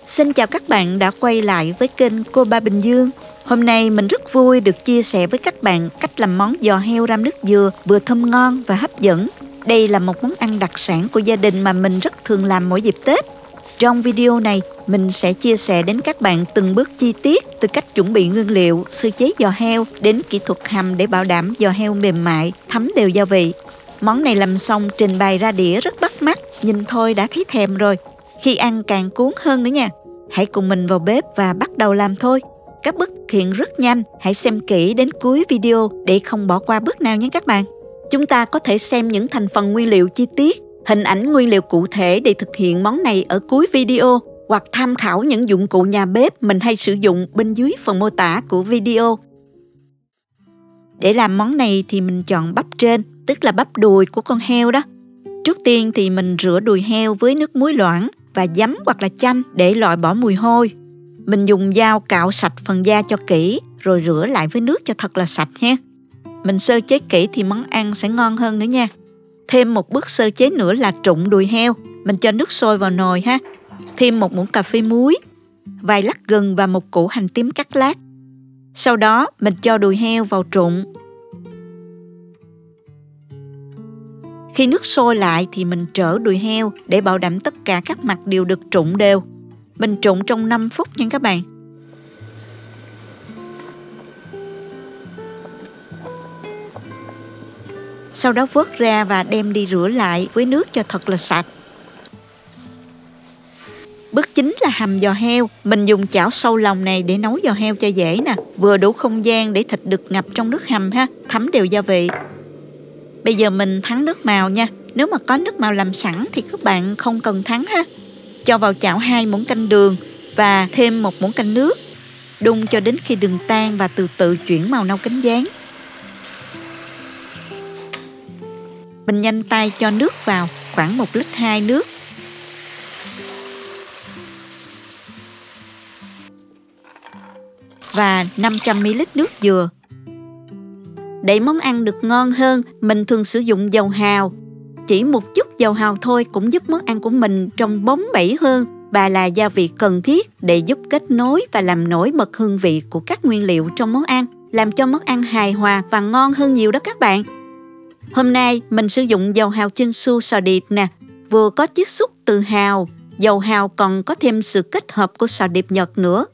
Xin chào các bạn đã quay lại với kênh Cô Ba Bình Dương. Hôm nay mình rất vui được chia sẻ với các bạn cách làm món giò heo ram nước dừa vừa thơm ngon và hấp dẫn. Đây là một món ăn đặc sản của gia đình mà mình rất thường làm mỗi dịp Tết. Trong video này, mình sẽ chia sẻ đến các bạn từng bước chi tiết từ cách chuẩn bị nguyên liệu, sơ chế giò heo đến kỹ thuật hầm để bảo đảm giò heo mềm mại, thấm đều gia vị. Món này làm xong trình bày ra đĩa rất bắt mắt, nhìn thôi đã thấy thèm rồi. Khi ăn càng cuốn hơn nữa nha. Hãy cùng mình vào bếp và bắt đầu làm thôi. Các bước thực hiện rất nhanh, hãy xem kỹ đến cuối video để không bỏ qua bước nào nhé các bạn. Chúng ta có thể xem những thành phần nguyên liệu chi tiết, hình ảnh nguyên liệu cụ thể để thực hiện món này ở cuối video, hoặc tham khảo những dụng cụ nhà bếp mình hay sử dụng bên dưới phần mô tả của video. Để làm món này thì mình chọn bắp trên, tức là bắp đùi của con heo đó. Trước tiên thì mình rửa đùi heo với nước muối loãng và giấm hoặc là chanh để loại bỏ mùi hôi. Mình dùng dao cạo sạch phần da cho kỹ rồi rửa lại với nước cho thật là sạch ha. Mình sơ chế kỹ thì món ăn sẽ ngon hơn nữa nha. Thêm một bước sơ chế nữa là trụng đùi heo. Mình cho nước sôi vào nồi ha. Thêm một muỗng cà phê muối, vài lát gừng và một củ hành tím cắt lát. Sau đó mình cho đùi heo vào trụng. Khi nước sôi lại thì mình trở đùi heo để bảo đảm tất cả các mặt đều được trụng đều. Mình trụng trong 5 phút nha các bạn. Sau đó vớt ra và đem đi rửa lại với nước cho thật là sạch. Bước chính là hầm giò heo. Mình dùng chảo sâu lòng này để nấu giò heo cho dễ nè. Vừa đủ không gian để thịt được ngập trong nước hầm ha, thấm đều gia vị. Bây giờ mình thắng nước màu nha. Nếu mà có nước màu làm sẵn thì các bạn không cần thắng ha. Cho vào chảo 2 muỗng canh đường và thêm 1 muỗng canh nước. Đun cho đến khi đường tan và từ từ chuyển màu nâu cánh gián. Mình nhanh tay cho nước vào, khoảng 1,2 lít nước. Và 500ml nước dừa. Để món ăn được ngon hơn, mình thường sử dụng dầu hào. Chỉ một chút dầu hào thôi cũng giúp món ăn của mình trông bóng bẩy hơn và là gia vị cần thiết để giúp kết nối và làm nổi bật hương vị của các nguyên liệu trong món ăn, làm cho món ăn hài hòa và ngon hơn nhiều đó các bạn. Hôm nay mình sử dụng dầu hào Chinsu sò điệp nè, vừa có chiết xuất từ hào, dầu hào còn có thêm sự kết hợp của sò điệp Nhật nữa.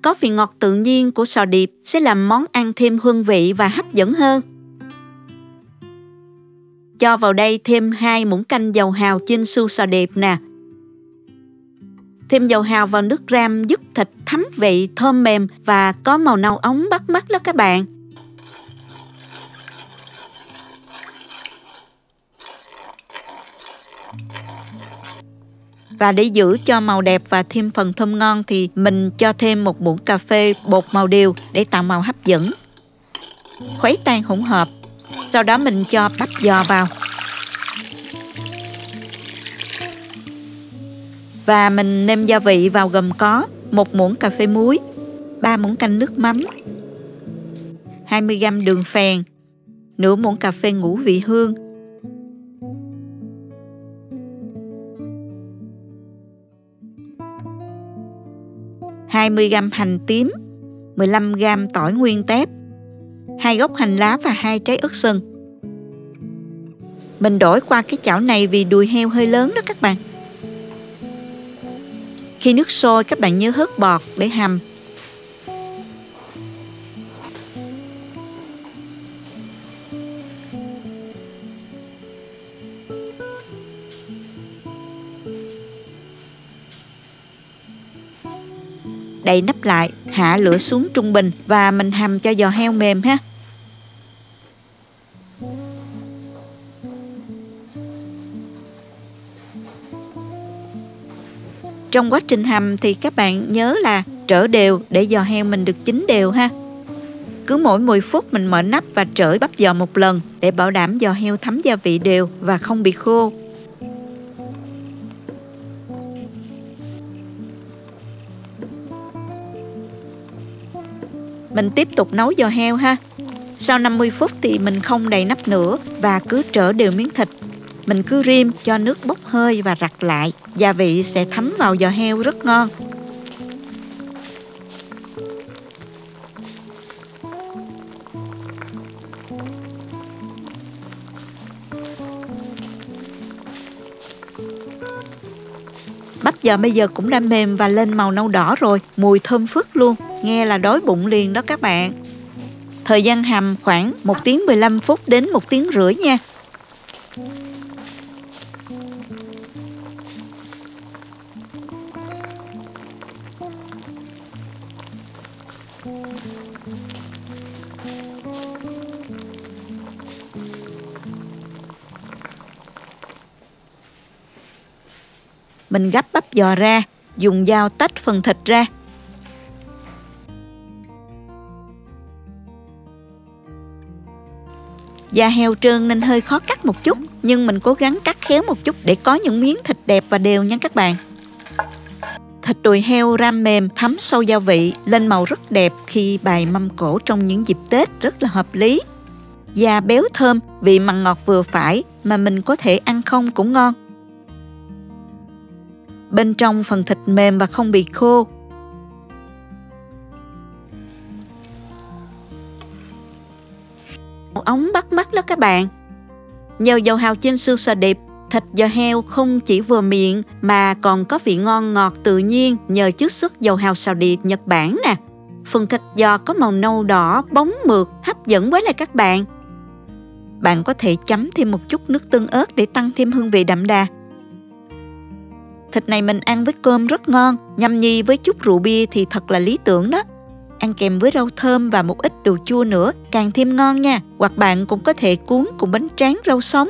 Có vị ngọt tự nhiên của sò điệp sẽ làm món ăn thêm hương vị và hấp dẫn hơn. Cho vào đây thêm 2 muỗng canh dầu hào Chinsu sò điệp nè. Thêm dầu hào vào nước ram giúp thịt thấm vị, thơm mềm và có màu nâu óng bắt mắt đó các bạn. Và để giữ cho màu đẹp và thêm phần thơm ngon thì mình cho thêm 1 muỗng cà phê bột màu điều để tạo màu hấp dẫn. Khuấy tan hỗn hợp. Sau đó mình cho bắp giò vào. Và mình nêm gia vị vào gồm có 1 muỗng cà phê muối, 3 muỗng canh nước mắm, 20g đường phèn, nửa muỗng cà phê ngũ vị hương, 20g hành tím, 15g tỏi nguyên tép, 2 gốc hành lá và 2 trái ớt sừng. Mình đổi qua cái chảo này vì đùi heo hơi lớn đó các bạn. Khi nước sôi các bạn nhớ hớt bọt để hầm. Đậy nắp lại, hạ lửa xuống trung bình và mình hầm cho giò heo mềm ha. Trong quá trình hầm thì các bạn nhớ là trở đều để giò heo mình được chín đều ha. Cứ mỗi 10 phút mình mở nắp và trở bắp giò một lần để bảo đảm giò heo thấm gia vị đều và không bị khô. Mình tiếp tục nấu giò heo ha. Sau 50 phút thì mình không đậy nắp nữa và cứ trở đều miếng thịt. Mình cứ rim cho nước bốc hơi và rặc lại, gia vị sẽ thấm vào giò heo rất ngon. Bắp giò bây giờ cũng đã mềm và lên màu nâu đỏ rồi, mùi thơm phức luôn, nghe là đói bụng liền đó các bạn. Thời gian hầm khoảng 1 tiếng 15 phút đến 1 tiếng rưỡi nha. Mình gắp bắp giò ra, dùng dao tách phần thịt ra. Da heo trơn nên hơi khó cắt một chút, nhưng mình cố gắng cắt khéo một chút để có những miếng thịt đẹp và đều nha các bạn. Thịt đùi heo ram mềm, thấm sâu gia vị, lên màu rất đẹp khi bày mâm cỗ trong những dịp Tết, rất là hợp lý. Da béo thơm, vị mặn ngọt vừa phải mà mình có thể ăn không cũng ngon. Bên trong phần thịt mềm và không bị khô. Ống bắt mắt đó các bạn. Nhờ dầu hào chiên xù xà điệp, thịt giò heo không chỉ vừa miệng mà còn có vị ngon ngọt tự nhiên nhờ chiết xuất dầu hào xào điệp Nhật Bản nè. Phần thịt giò có màu nâu đỏ, bóng mượt, hấp dẫn với lại các bạn. Bạn có thể chấm thêm một chút nước tương ớt để tăng thêm hương vị đậm đà. Thịt này mình ăn với cơm rất ngon, nhâm nhi với chút rượu bia thì thật là lý tưởng đó. Ăn kèm với rau thơm và một ít đồ chua nữa, càng thêm ngon nha. Hoặc bạn cũng có thể cuốn cùng bánh tráng rau sống.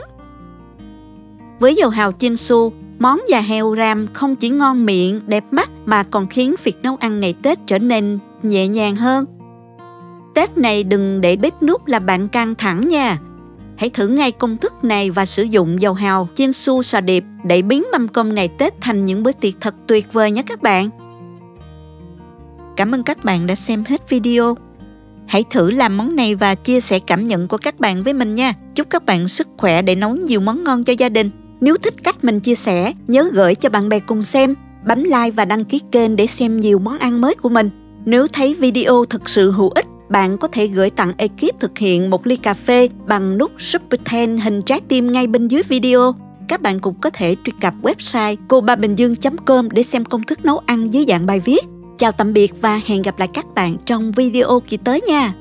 Với dầu hào chiên su, món giò heo ram không chỉ ngon miệng, đẹp mắt mà còn khiến việc nấu ăn ngày Tết trở nên nhẹ nhàng hơn. Tết này đừng để bếp núc là bạn căng thẳng nha. Hãy thử ngay công thức này và sử dụng dầu hào chiên su xà điệp để biến mâm cơm ngày Tết thành những bữa tiệc thật tuyệt vời nhé các bạn. Cảm ơn các bạn đã xem hết video. Hãy thử làm món này và chia sẻ cảm nhận của các bạn với mình nha. Chúc các bạn sức khỏe để nấu nhiều món ngon cho gia đình. Nếu thích cách mình chia sẻ, nhớ gửi cho bạn bè cùng xem, bấm like và đăng ký kênh để xem nhiều món ăn mới của mình. Nếu thấy video thực sự hữu ích, bạn có thể gửi tặng ekip thực hiện một ly cà phê bằng nút Super Thanks hình trái tim ngay bên dưới video. Các bạn cũng có thể truy cập website cobabinhdương.com để xem công thức nấu ăn dưới dạng bài viết. Chào tạm biệt và hẹn gặp lại các bạn trong video kỳ tới nha!